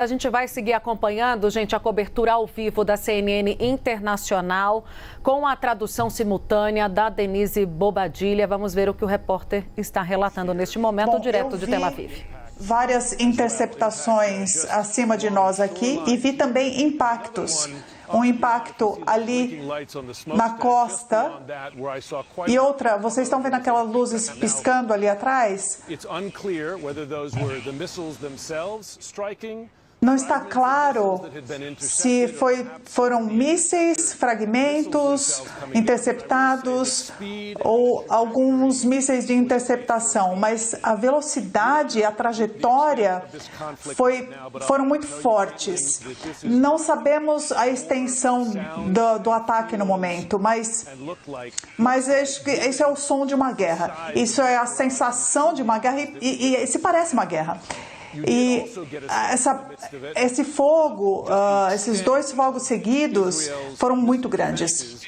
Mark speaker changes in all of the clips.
Speaker 1: A gente vai seguir acompanhando, gente, a cobertura ao vivo da CNN Internacional com a tradução simultânea da Denise Bobadilha. Vamos ver o que o repórter está relatando neste momento, direto de Tel Aviv.
Speaker 2: Várias interceptações acima de nós aqui e vi também impactos. Um impacto ali na costa e outra, vocês estão vendo aquelas luzes piscando ali atrás? Não está claro se foram mísseis, fragmentos, interceptados ou alguns mísseis de interceptação, mas a velocidade e a trajetória foram muito fortes. Não sabemos a extensão do ataque no momento, mas esse é o som de uma guerra. Isso é a sensação de uma guerra e se parece uma guerra. E esse fogo, esses dois fogos seguidos foram muito grandes.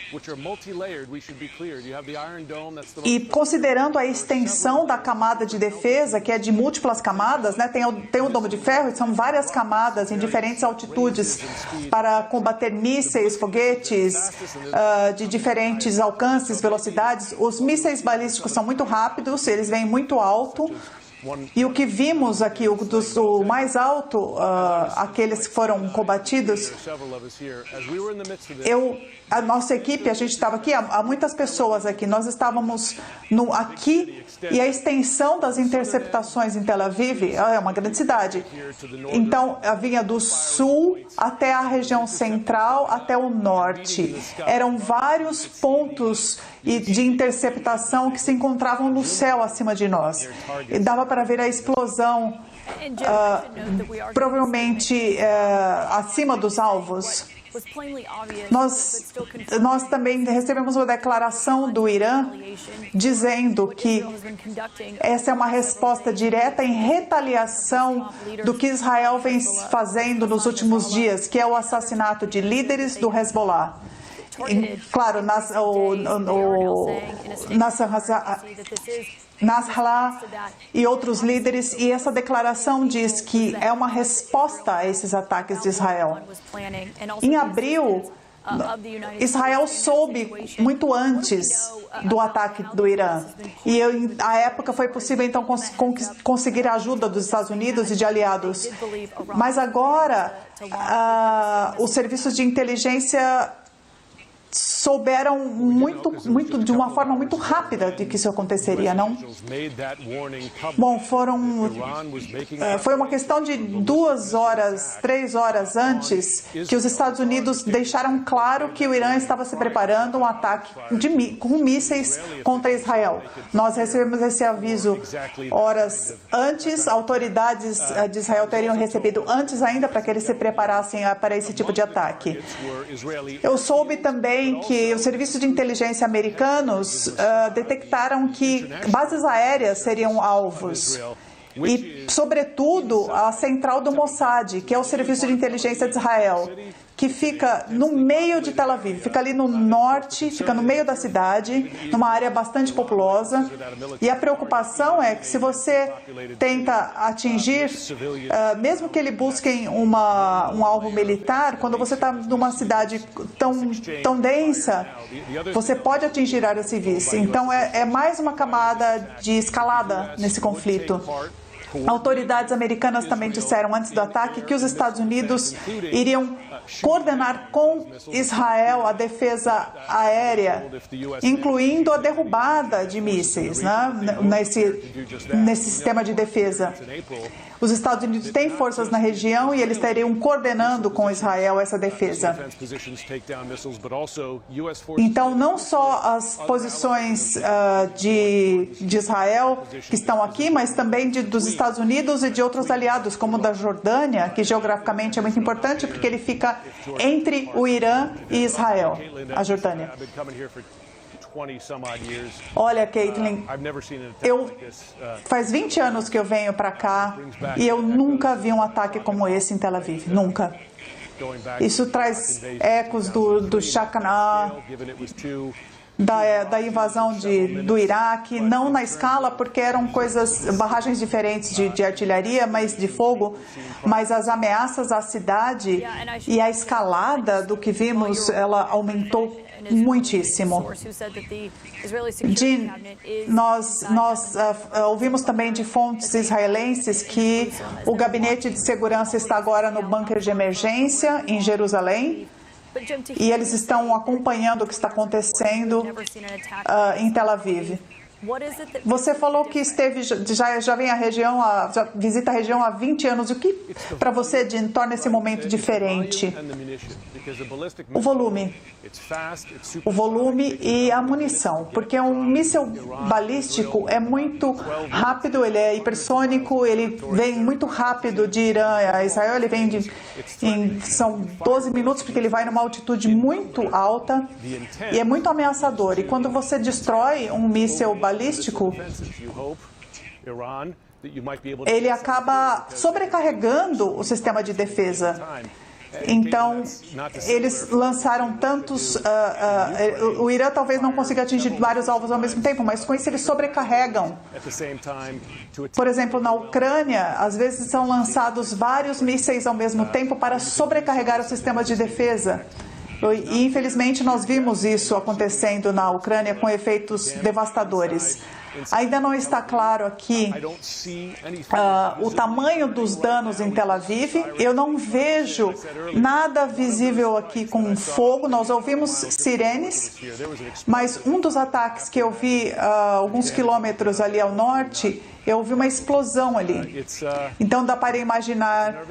Speaker 2: E considerando a extensão da camada de defesa, que é de múltiplas camadas, né? Tem o domo de ferro, e são várias camadas em diferentes altitudes para combater mísseis, foguetes de diferentes alcances, velocidades. Os mísseis balísticos são muito rápidos, eles vêm muito alto. E o que vimos aqui, o mais alto, aqueles que foram combatidos, a nossa equipe, a gente estava aqui, há muitas pessoas aqui, nós estávamos aqui e a extensão das interceptações em Tel Aviv é uma grande cidade. Então, vinha do sul até a região central, até o norte. Eram vários pontos de interceptação que se encontravam no céu acima de nós. E dava para ver a explosão, provavelmente acima dos alvos. Nós também recebemos uma declaração do Irã dizendo que essa é uma resposta direta em retaliação do que Israel vem fazendo nos últimos dias, que é o assassinato de líderes do Hezbollah. Claro, Nasrallah e outros líderes, e essa declaração diz que é uma resposta a esses ataques de Israel. Em abril, Israel soube muito antes do ataque do Irã, e à época foi possível então conseguir a ajuda dos Estados Unidos e de aliados. Mas agora, os serviços de inteligência souberam de uma forma muito rápida de que isso aconteceria, não? Bom, foi uma questão de 2 horas, 3 horas antes que os Estados Unidos deixaram claro que o Irã estava se preparando um ataque com mísseis contra Israel. Nós recebemos esse aviso horas antes, autoridades de Israel teriam recebido antes ainda para que eles se preparassem para esse tipo de ataque. Eu soube também que os serviços de inteligência americanos detectaram que bases aéreas seriam alvos. E, sobretudo, a central do Mossad, que é o serviço de inteligência de Israel, que fica no meio de Tel Aviv, fica ali no norte, fica no meio da cidade, numa área bastante populosa. E a preocupação é que se você tenta atingir, mesmo que eles busquem um alvo militar, quando você está numa cidade tão densa, você pode atingir áreas civis. Então é mais uma camada de escalada nesse conflito. Autoridades americanas também disseram antes do ataque que os Estados Unidos iriam coordenar com Israel a defesa aérea, incluindo a derrubada de mísseis, né, nesse sistema de defesa. Os Estados Unidos têm forças na região e eles estariam coordenando com Israel essa defesa. Então, não só as posições de Israel que estão aqui, mas também dos Estados Unidos e de outros aliados, como o da Jordânia, que geograficamente é muito importante porque ele fica entre o Irã e Israel, a Jordânia. Olha, Caitlin, faz 20 anos que eu venho para cá e eu nunca vi um ataque como esse em Tel Aviv, nunca. Isso traz ecos do Shakana, da invasão do Iraque, não na escala, porque eram barragens diferentes de artilharia, mas de fogo, mas as ameaças à cidade e a escalada do que vimos, ela aumentou muitíssimo. Jean, nós ouvimos também de fontes israelenses que o gabinete de segurança está agora no bunker de emergência em Jerusalém. E eles estão acompanhando o que está acontecendo em Tel Aviv. Você falou que já vem já visita a região há 20 anos. O que, para você, Jean, torna esse momento diferente? O volume e a munição, porque um míssil balístico é muito rápido, ele é hipersônico, ele vem muito rápido de Irã a Israel, ele vem são 12 minutos, porque ele vai numa altitude muito alta e é muito ameaçador. E quando você destrói um míssil balístico, ele acaba sobrecarregando o sistema de defesa. Então, eles lançaram tantos... o Irã talvez não consiga atingir vários alvos ao mesmo tempo, mas com isso eles sobrecarregam. Por exemplo, na Ucrânia, às vezes são lançados vários mísseis ao mesmo tempo para sobrecarregar o sistema de defesa. E, infelizmente, nós vimos isso acontecendo na Ucrânia com efeitos devastadores. Ainda não está claro aqui o tamanho dos danos em Tel Aviv. Eu não vejo nada visível aqui com fogo. Nós ouvimos sirenes, mas um dos ataques que eu vi alguns quilômetros ali ao norte, eu ouvi uma explosão ali. Então dá para imaginar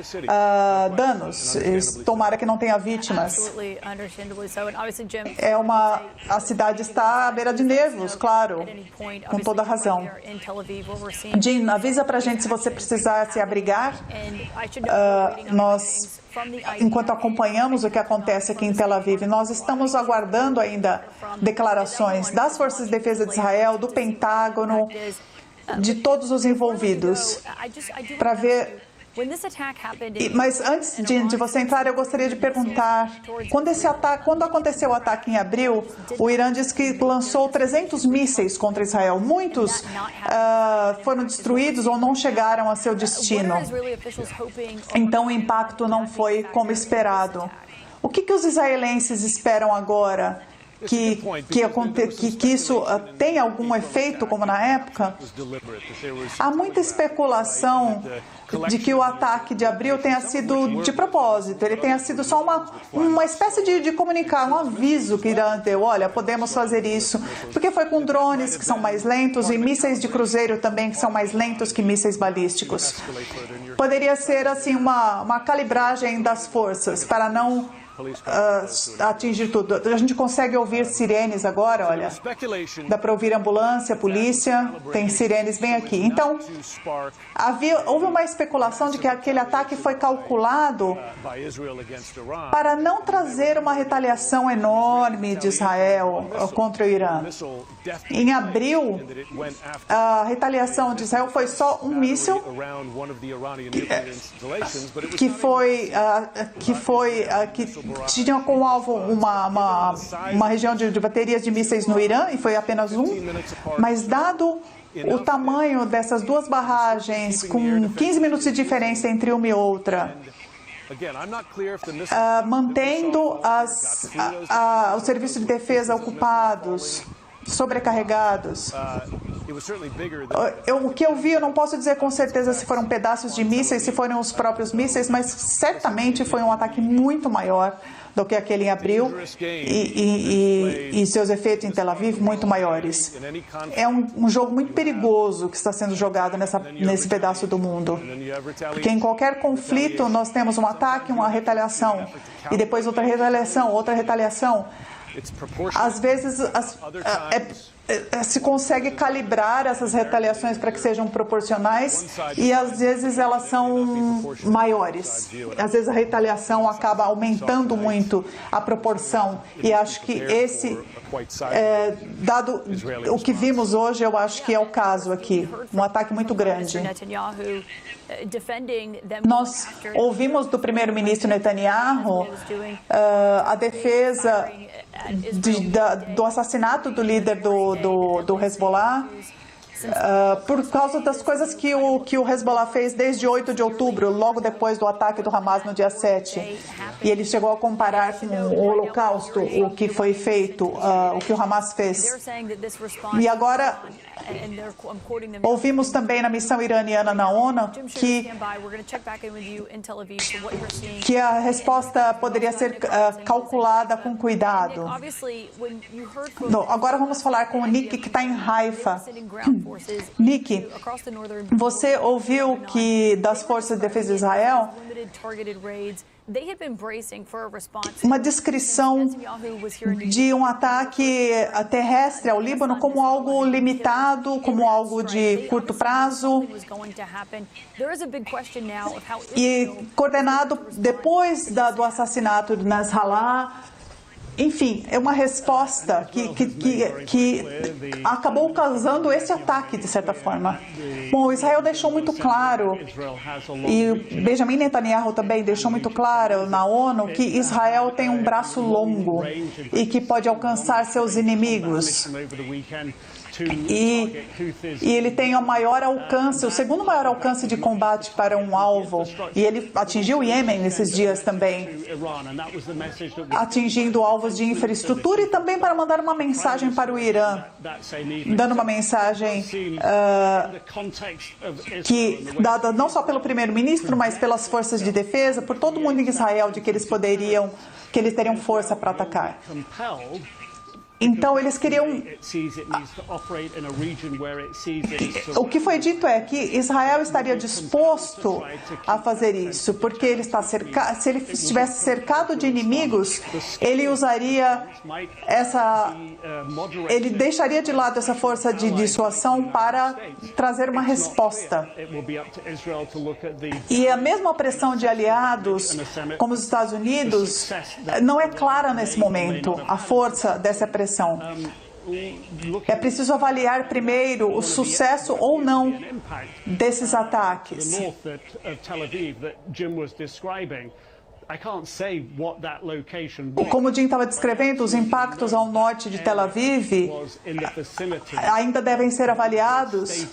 Speaker 2: danos. Tomara que não tenha vítimas. A cidade está à beira de nervos, claro, com toda razão. Jean, avisa para a gente se você precisar se abrigar. Nós, enquanto acompanhamos o que acontece aqui em Tel Aviv, nós estamos aguardando ainda declarações das Forças de Defesa de Israel, do Pentágono, de todos os envolvidos, para ver. Mas antes de você entrar, eu gostaria de perguntar, quando aconteceu o ataque em abril, o Irã disse que lançou 300 mísseis contra Israel. Muitos foram destruídos ou não chegaram a seu destino. Então o impacto não foi como esperado. O que os israelenses esperam agora? Que isso tenha algum efeito, como na época? Há muita especulação de que o ataque de abril tenha sido de propósito, ele tenha sido só uma espécie de comunicar, um aviso que Irã deu, olha, podemos fazer isso, porque foi com drones que são mais lentos e mísseis de cruzeiro também que são mais lentos que mísseis balísticos. Poderia ser assim uma calibragem das forças para não atingir tudo. A gente consegue ouvir sirenes agora, olha. Dá para ouvir ambulância, polícia, tem sirenes bem aqui. Então, houve uma especulação de que aquele ataque foi calculado para não trazer uma retaliação enorme de Israel contra o Irã. Em abril, a retaliação de Israel foi só um míssil que tinha como alvo uma região de baterias de mísseis no Irã, e foi apenas um, mas dado o tamanho dessas duas barragens, com 15 minutos de diferença entre uma e outra, mantendo o serviço de defesa ocupados, sobrecarregados. O que eu vi, eu não posso dizer com certeza se foram pedaços de mísseis, se foram os próprios mísseis, mas certamente foi um ataque muito maior do que aquele em abril e seus efeitos em Tel Aviv muito maiores. É um jogo muito perigoso que está sendo jogado nesse pedaço do mundo. Porque em qualquer conflito nós temos um ataque, uma retaliação, e depois outra retaliação. Às vezes se consegue calibrar essas retaliações para que sejam proporcionais e às vezes elas são maiores. Às vezes a retaliação acaba aumentando muito a proporção, e acho que dado o que vimos hoje, eu acho que é o caso aqui, um ataque muito grande. Nós ouvimos do primeiro-ministro Netanyahu a defesa do assassinato do líder do Hezbollah, por causa das coisas que o Hezbollah fez desde 8 de outubro, logo depois do ataque do Hamas no dia 7. E ele chegou a comparar com o Holocausto, o que foi feito, o que o Hamas fez. E agora, ouvimos também na missão iraniana na ONU que a resposta poderia ser calculada com cuidado. Agora vamos falar com o Nick, que está em Haifa. Nick, você ouviu que das Forças de Defesa de Israel uma descrição de um ataque terrestre ao Líbano como algo limitado, como algo de curto prazo e coordenado depois do assassinato de Nasrallah. Enfim, é uma resposta que acabou causando esse ataque, de certa forma. Bom, Israel deixou muito claro, e Benjamin Netanyahu também deixou muito claro na ONU, que Israel tem um braço longo e que pode alcançar seus inimigos. E ele tem o maior alcance, o segundo maior alcance de combate para um alvo. E ele atingiu o Iêmen nesses dias também, atingindo alvos de infraestrutura e também para mandar uma mensagem para o Irã, dando uma mensagem dada não só pelo primeiro-ministro, mas pelas forças de defesa, por todo mundo em Israel, de que eles teriam força para atacar. Então, eles queriam... O que foi dito é que Israel estaria disposto a fazer isso, porque ele está cercado, se ele estivesse cercado de inimigos, ele usaria ele deixaria de lado essa força de dissuasão para trazer uma resposta. E a mesma pressão de aliados, como os Estados Unidos, não é clara nesse momento, a força dessa pressão. É preciso avaliar primeiro o sucesso ou não desses ataques. Como o Jim estava descrevendo, os impactos ao norte de Tel Aviv ainda devem ser avaliados,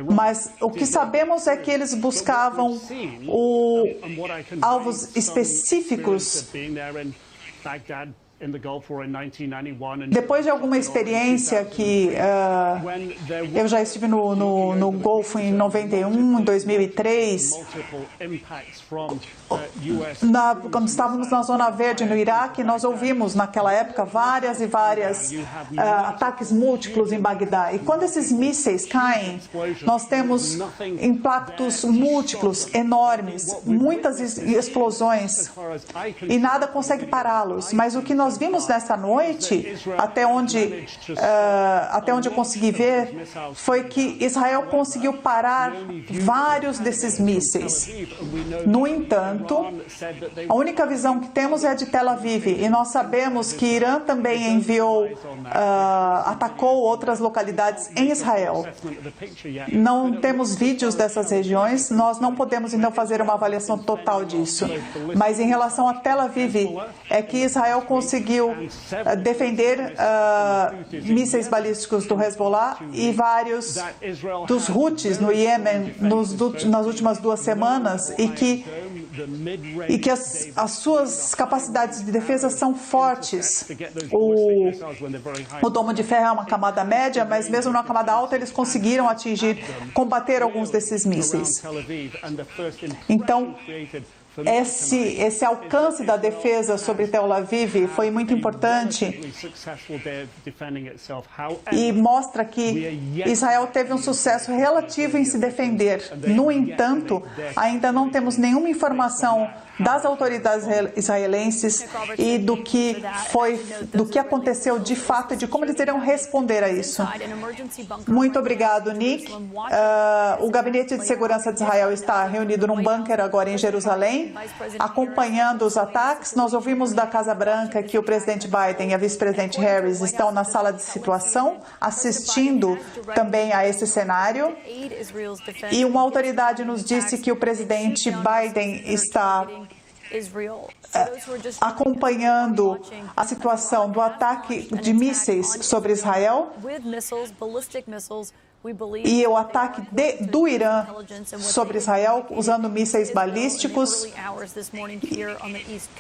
Speaker 2: mas o que sabemos é que eles buscavam alvos específicos. Depois de alguma experiência que eu já estive no Golfo em 91, em 2003, quando estávamos na Zona Verde no Iraque, nós ouvimos naquela época várias e várias ataques múltiplos em Bagdá. E quando esses mísseis caem, nós temos impactos múltiplos, enormes, muitas explosões e nada consegue pará-los. Mas o que nós vimos nessa noite, até onde eu consegui ver, foi que Israel conseguiu parar vários desses mísseis. No entanto, a única visão que temos é a de Tel Aviv, e nós sabemos que Irã também atacou outras localidades em Israel. Não temos vídeos dessas regiões, nós não podemos então fazer uma avaliação total disso. Mas em relação a Tel Aviv, é que Israel conseguiu defender mísseis balísticos do Hezbollah e vários dos Houthis no Iêmen nas últimas 2 semanas, e que as suas capacidades de defesa são fortes. O domo de ferro é uma camada média, mas mesmo na camada alta eles conseguiram combater alguns desses mísseis. Então, esse alcance da defesa sobre Tel Aviv foi muito importante e mostra que Israel teve um sucesso relativo em se defender. No entanto, ainda não temos nenhuma informação das autoridades israelenses e do que aconteceu de fato e de como eles irão responder a isso. Muito obrigado, Nick. O Gabinete de Segurança de Israel está reunido num bunker agora em Jerusalém, acompanhando os ataques. Nós ouvimos da Casa Branca que o presidente Biden e a vice-presidente Harris estão na sala de situação, assistindo também a esse cenário. E uma autoridade nos disse que o presidente Biden está acompanhando a situação do ataque de mísseis sobre Israel e o ataque do Irã sobre Israel usando mísseis balísticos,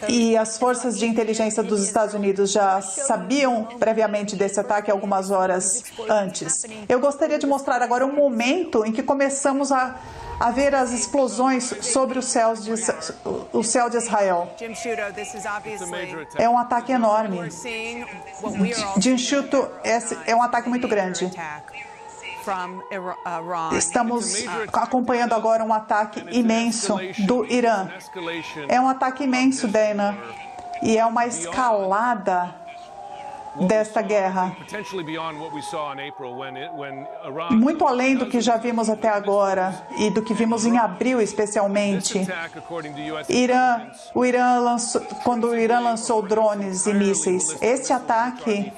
Speaker 2: e as forças de inteligência dos Estados Unidos já sabiam previamente desse ataque algumas horas antes. Eu gostaria de mostrar agora um momento em que começamos a ver as explosões sobre o céu de Israel. É um ataque enorme. Jim Shuto é um ataque muito grande. Estamos acompanhando agora um ataque imenso do Irã. É um ataque imenso, Dana, e é uma escalada desta guerra, muito além do que já vimos até agora e do que vimos em abril, especialmente. Quando o Irã lançou drones e mísseis, este ataque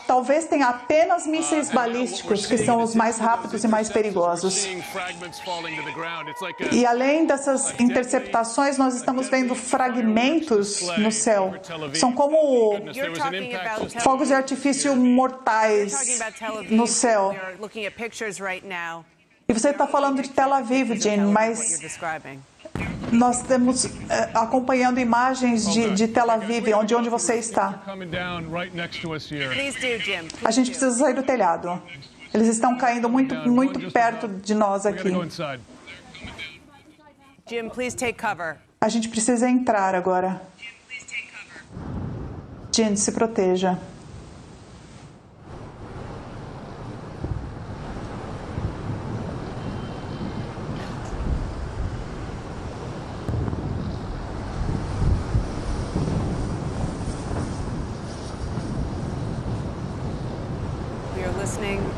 Speaker 2: talvez tenha apenas mísseis balísticos que são os mais rápidos e mais perigosos. E além dessas interceptações, nós estamos vendo fragmentos no céu. São como fogos de artifício mortais no céu. E você está falando de Tel Aviv, Jane, mas nós estamos acompanhando imagens de Tel Aviv, onde você está. A gente precisa sair do telhado. Eles estão caindo muito perto de nós aqui.
Speaker 3: Jim, please take cover.
Speaker 2: A gente precisa entrar agora. Jim, se proteja.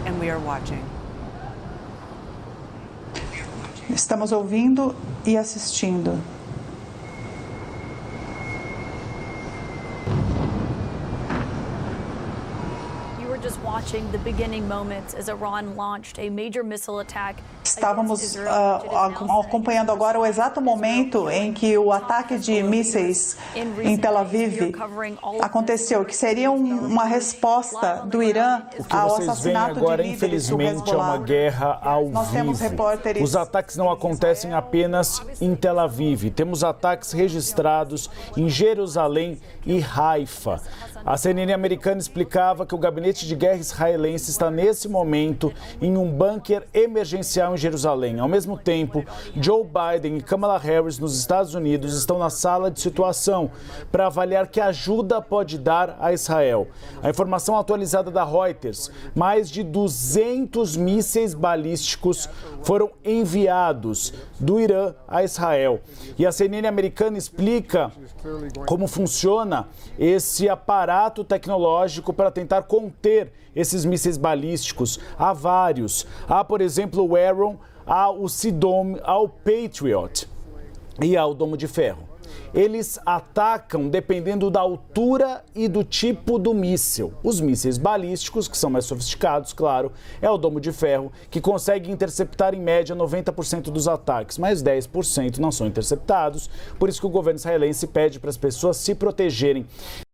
Speaker 3: And we are watching.
Speaker 2: Estamos ouvindo e assistindo. Estávamos acompanhando agora o exato momento em que o ataque de mísseis em Tel Aviv aconteceu, que seria uma resposta do Irã ao assassinato de líderes do Hezbollah.
Speaker 4: Infelizmente, é uma guerra ao vivo. Os ataques não acontecem apenas em Tel Aviv. Temos ataques registrados em Jerusalém e Haifa. A CNN americana explicava que o gabinete de guerra israelense está nesse momento em um bunker emergencial em Jerusalém. Ao mesmo tempo, Joe Biden e Kamala Harris nos Estados Unidos estão na sala de situação para avaliar que ajuda pode dar a Israel. A informação atualizada da Reuters: mais de 200 mísseis balísticos foram enviados do Irã a Israel. E a CNN americana explica como funciona esse aparato tecnológico para tentar conter esses mísseis balísticos. Há vários. Há, por exemplo, o Arrow, há o Sea-Dome, há o Patriot e há o Domo de Ferro. Eles atacam dependendo da altura e do tipo do míssil. Os mísseis balísticos, que são mais sofisticados, claro, é o Domo de Ferro, que consegue interceptar em média 90% dos ataques, mas 10% não são interceptados. Por isso que o governo israelense pede para as pessoas se protegerem.